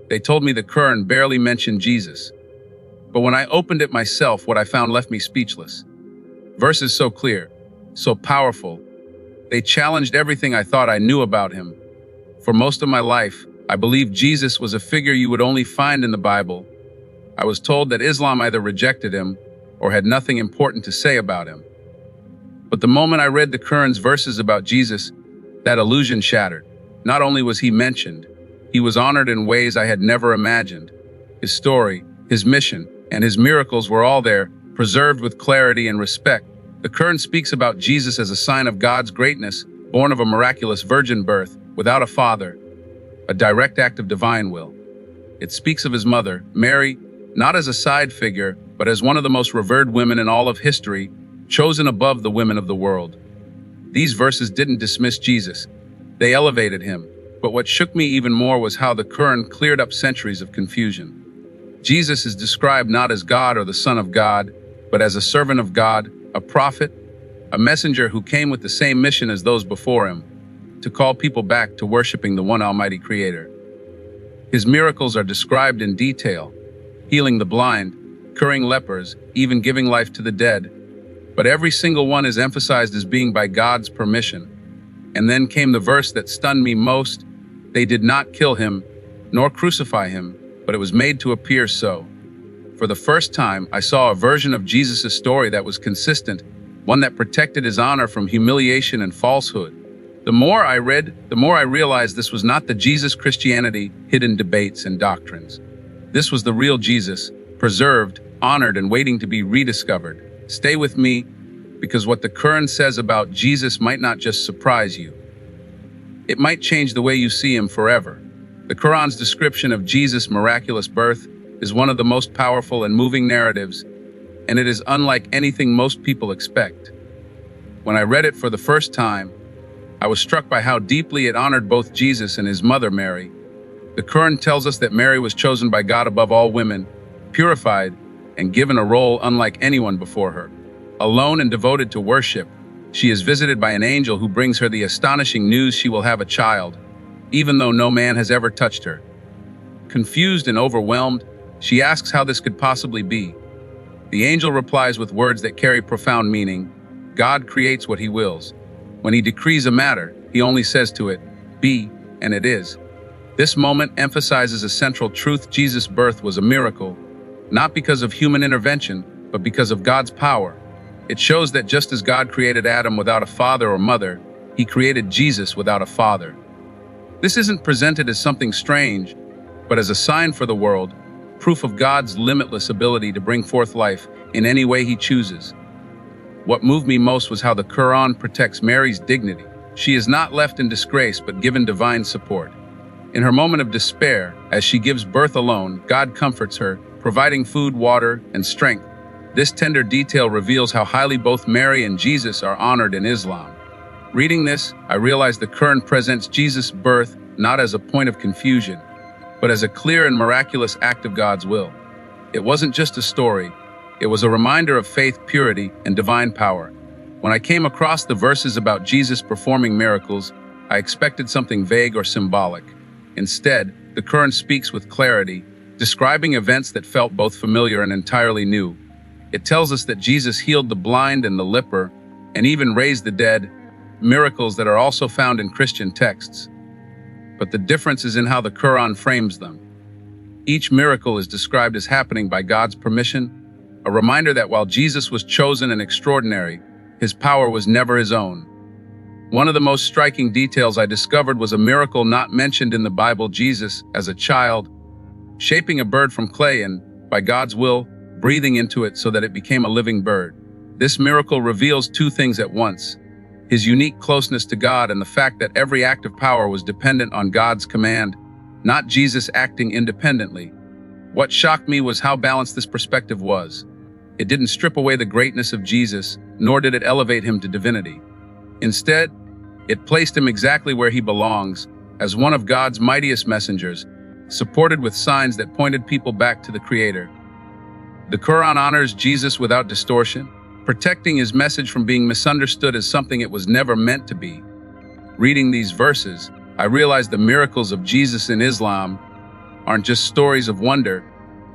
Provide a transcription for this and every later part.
They told me the Qur'an barely mentioned Jesus. But when I opened it myself, what I found left me speechless. Verses so clear, so powerful. They challenged everything I thought I knew about him. For most of my life, I believed Jesus was a figure you would only find in the Bible. I was told that Islam either rejected him or had nothing important to say about him. But the moment I read the Qur'an's verses about Jesus, that illusion shattered. Not only was he mentioned, he was honored in ways I had never imagined. His story, his mission, and his miracles were all there, preserved with clarity and respect. The Qur'an speaks about Jesus as a sign of God's greatness, born of a miraculous virgin birth, without a father, a direct act of divine will. It speaks of his mother, Mary, not as a side figure, but as one of the most revered women in all of history, chosen above the women of the world. These verses didn't dismiss Jesus. They elevated him. But what shook me even more was how the Qur'an cleared up centuries of confusion. Jesus is described not as God or the Son of God, but as a servant of God, a prophet, a messenger who came with the same mission as those before him, to call people back to worshiping the one Almighty Creator. His miracles are described in detail, healing the blind, curing lepers, even giving life to the dead. But every single one is emphasized as being by God's permission. And then came the verse that stunned me most. They did not kill him, nor crucify him, but it was made to appear so. For the first time, I saw a version of Jesus' story that was consistent, one that protected his honor from humiliation and falsehood. The more I read, the more I realized this was not the Jesus Christianity hidden debates and doctrines. This was the real Jesus, preserved, honored, and waiting to be rediscovered. Stay with me, because what the Qur'an says about Jesus might not just surprise you. It might change the way you see him forever. The Qur'an's description of Jesus' miraculous birth is one of the most powerful and moving narratives, and it is unlike anything most people expect. When I read it for the first time, I was struck by how deeply it honored both Jesus and his mother Mary. The Qur'an tells us that Mary was chosen by God above all women, purified, and given a role unlike anyone before her. Alone and devoted to worship, she is visited by an angel who brings her the astonishing news she will have a child, even though no man has ever touched her. Confused and overwhelmed, she asks how this could possibly be. The angel replies with words that carry profound meaning. God creates what he wills. When he decrees a matter, he only says to it, "Be," and it is. This moment emphasizes a central truth: Jesus' birth was a miracle, not because of human intervention, but because of God's power. It shows that just as God created Adam without a father or mother, he created Jesus without a father. This isn't presented as something strange, but as a sign for the world, proof of God's limitless ability to bring forth life in any way he chooses. What moved me most was how the Qur'an protects Mary's dignity. She is not left in disgrace, but given divine support. In her moment of despair, as she gives birth alone, God comforts her, providing food, water, and strength. This tender detail reveals how highly both Mary and Jesus are honored in Islam. Reading this, I realized the Qur'an presents Jesus' birth not as a point of confusion, but as a clear and miraculous act of God's will. It wasn't just a story, it was a reminder of faith, purity, and divine power. When I came across the verses about Jesus performing miracles, I expected something vague or symbolic. Instead, the Qur'an speaks with clarity, describing events that felt both familiar and entirely new. It tells us that Jesus healed the blind and the leper, and even raised the dead, miracles that are also found in Christian texts. But the difference is in how the Qur'an frames them. Each miracle is described as happening by God's permission, a reminder that while Jesus was chosen and extraordinary, his power was never his own. One of the most striking details I discovered was a miracle not mentioned in the Bible: Jesus, as a child, shaping a bird from clay and, by God's will, breathing into it so that it became a living bird. This miracle reveals two things at once: his unique closeness to God and the fact that every act of power was dependent on God's command, not Jesus acting independently. What shocked me was how balanced this perspective was. It didn't strip away the greatness of Jesus, nor did it elevate him to divinity. Instead, it placed him exactly where he belongs, as one of God's mightiest messengers, supported with signs that pointed people back to the Creator. The Qur'an honors Jesus without distortion, protecting his message from being misunderstood as something it was never meant to be. Reading these verses, I realized the miracles of Jesus in Islam aren't just stories of wonder,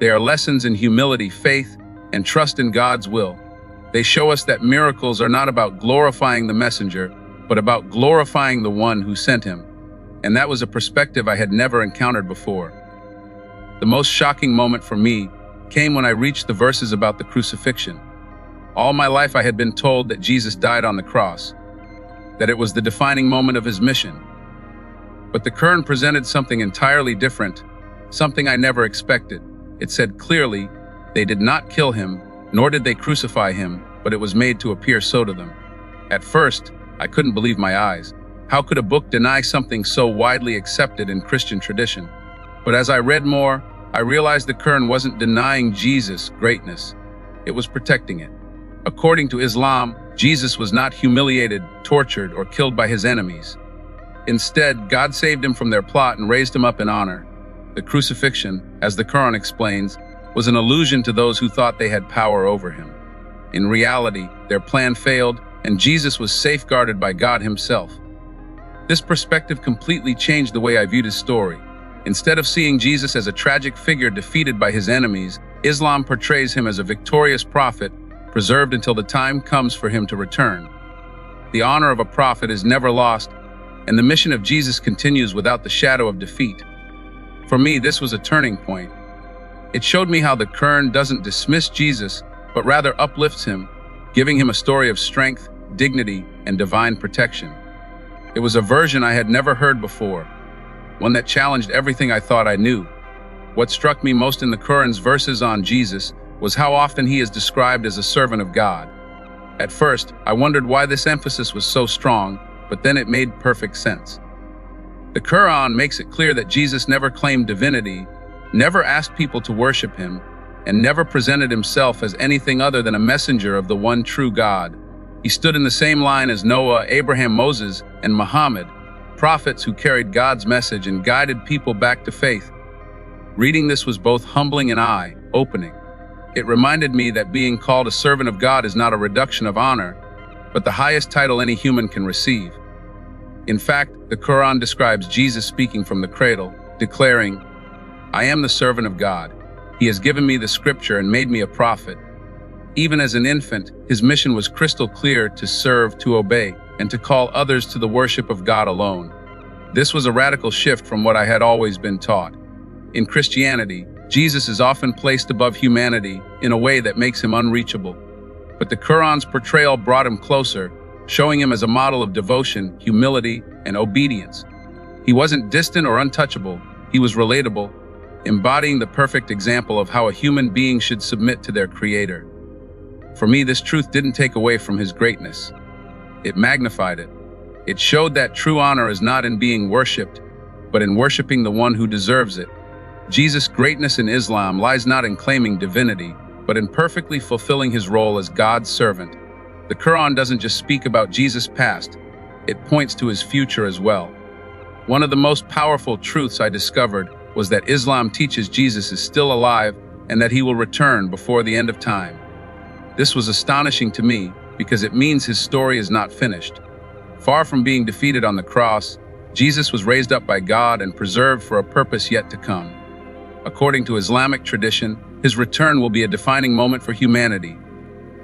they are lessons in humility, faith, and trust in God's will. They show us that miracles are not about glorifying the messenger, but about glorifying the one who sent him. And that was a perspective I had never encountered before. The most shocking moment for me came when I reached the verses about the crucifixion. All my life I had been told that Jesus died on the cross, that it was the defining moment of his mission. But the Qur'an presented something entirely different, something I never expected. It said clearly, they did not kill him, nor did they crucify him, but it was made to appear so to them. At first, I couldn't believe my eyes. How could a book deny something so widely accepted in Christian tradition? But as I read more, I realized the Qur'an wasn't denying Jesus' greatness. It was protecting it. According to Islam, Jesus was not humiliated, tortured, or killed by his enemies. Instead, God saved him from their plot and raised him up in honor. The crucifixion, as the Qur'an explains, was an illusion to those who thought they had power over him. In reality, their plan failed, and Jesus was safeguarded by God himself. This perspective completely changed the way I viewed his story. Instead of seeing Jesus as a tragic figure defeated by his enemies, Islam portrays him as a victorious prophet, preserved until the time comes for him to return. The honor of a prophet is never lost, and the mission of Jesus continues without the shadow of defeat. For me, this was a turning point. It showed me how the Qur'an doesn't dismiss Jesus, but rather uplifts him, giving him a story of strength, dignity, and divine protection. It was a version I had never heard before, one that challenged everything I thought I knew. What struck me most in the Qur'an's verses on Jesus was how often he is described as a servant of God. At first, I wondered why this emphasis was so strong, but then it made perfect sense. The Qur'an makes it clear that Jesus never claimed divinity, never asked people to worship him, and never presented himself as anything other than a messenger of the one true God. He stood in the same line as Noah, Abraham, Moses, and Muhammad, prophets who carried God's message and guided people back to faith. Reading this was both humbling and eye-opening. It reminded me that being called a servant of God is not a reduction of honor, but the highest title any human can receive. In fact, the Qur'an describes Jesus speaking from the cradle, declaring, "I am the servant of God. He has given me the scripture and made me a prophet." Even as an infant, his mission was crystal clear: to serve, to obey, and to call others to the worship of God alone. This was a radical shift from what I had always been taught. In Christianity, Jesus is often placed above humanity in a way that makes him unreachable. But the Qur'an's portrayal brought him closer, showing him as a model of devotion, humility, and obedience. He wasn't distant or untouchable, he was relatable, embodying the perfect example of how a human being should submit to their Creator. For me, this truth didn't take away from his greatness. It magnified it. It showed that true honor is not in being worshipped, but in worshiping the one who deserves it. Jesus' greatness in Islam lies not in claiming divinity, but in perfectly fulfilling his role as God's servant. The Qur'an doesn't just speak about Jesus' past, it points to his future as well. One of the most powerful truths I discovered was that Islam teaches Jesus is still alive and that he will return before the end of time. This was astonishing to me because it means his story is not finished. Far from being defeated on the cross, Jesus was raised up by God and preserved for a purpose yet to come. According to Islamic tradition, his return will be a defining moment for humanity.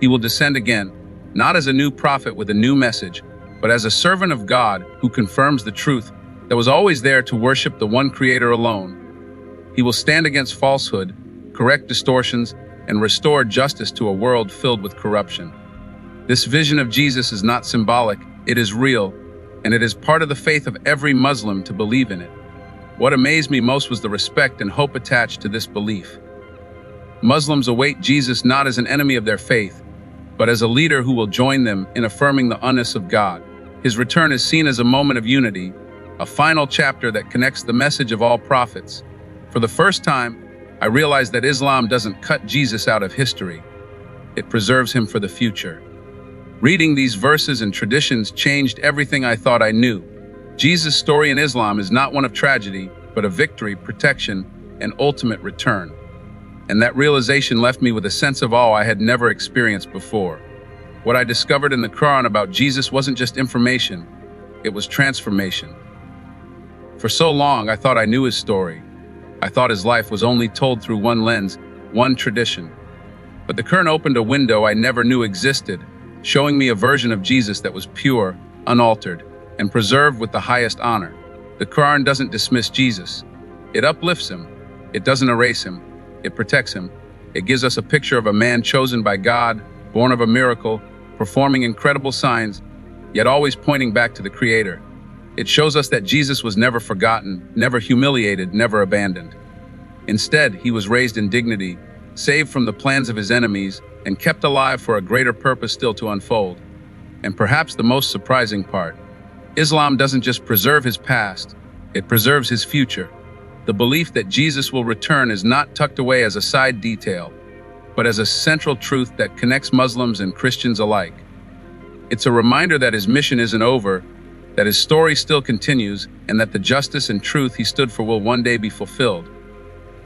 He will descend again, not as a new prophet with a new message, but as a servant of God who confirms the truth that was always there to worship the one Creator alone. He will stand against falsehood, correct distortions, and restore justice to a world filled with corruption. This vision of Jesus is not symbolic, it is real, and it is part of the faith of every Muslim to believe in it. What amazed me most was the respect and hope attached to this belief. Muslims await Jesus not as an enemy of their faith, but as a leader who will join them in affirming the oneness of God. His return is seen as a moment of unity, a final chapter that connects the message of all prophets. For the first time, I realized that Islam doesn't cut Jesus out of history. It preserves him for the future. Reading these verses and traditions changed everything I thought I knew. Jesus' story in Islam is not one of tragedy, but of victory, protection, and ultimate return. And that realization left me with a sense of awe I had never experienced before. What I discovered in the Qur'an about Jesus wasn't just information, it was transformation. For so long, I thought I knew his story, I thought his life was only told through one lens, one tradition. But the Qur'an opened a window I never knew existed, showing me a version of Jesus that was pure, unaltered, and preserved with the highest honor. The Qur'an doesn't dismiss Jesus. It uplifts him. It doesn't erase him. It protects him. It gives us a picture of a man chosen by God, born of a miracle, performing incredible signs, yet always pointing back to the Creator. It shows us that Jesus was never forgotten, never humiliated, never abandoned. Instead, he was raised in dignity, saved from the plans of his enemies, and kept alive for a greater purpose still to unfold. And perhaps the most surprising part, Islam doesn't just preserve his past, it preserves his future. The belief that Jesus will return is not tucked away as a side detail, but as a central truth that connects Muslims and Christians alike. It's a reminder that his mission isn't over, that his story still continues, and that the justice and truth he stood for will one day be fulfilled.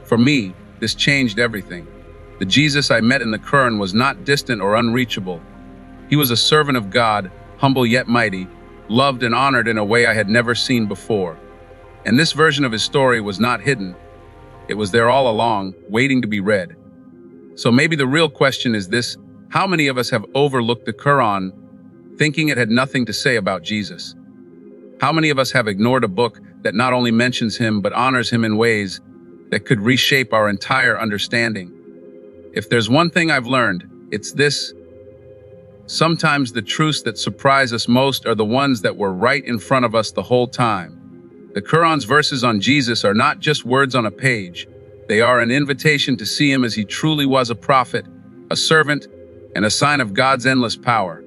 For me, this changed everything. The Jesus I met in the Qur'an was not distant or unreachable. He was a servant of God, humble yet mighty, loved and honored in a way I had never seen before. And this version of his story was not hidden. It was there all along, waiting to be read. So maybe the real question is this: how many of us have overlooked the Qur'an, thinking it had nothing to say about Jesus? How many of us have ignored a book that not only mentions him but honors him in ways that could reshape our entire understanding? If there's one thing I've learned, it's this: sometimes the truths that surprise us most are the ones that were right in front of us the whole time. The Qur'an's verses on Jesus are not just words on a page. They are an invitation to see him as he truly was: a prophet, a servant, and a sign of God's endless power.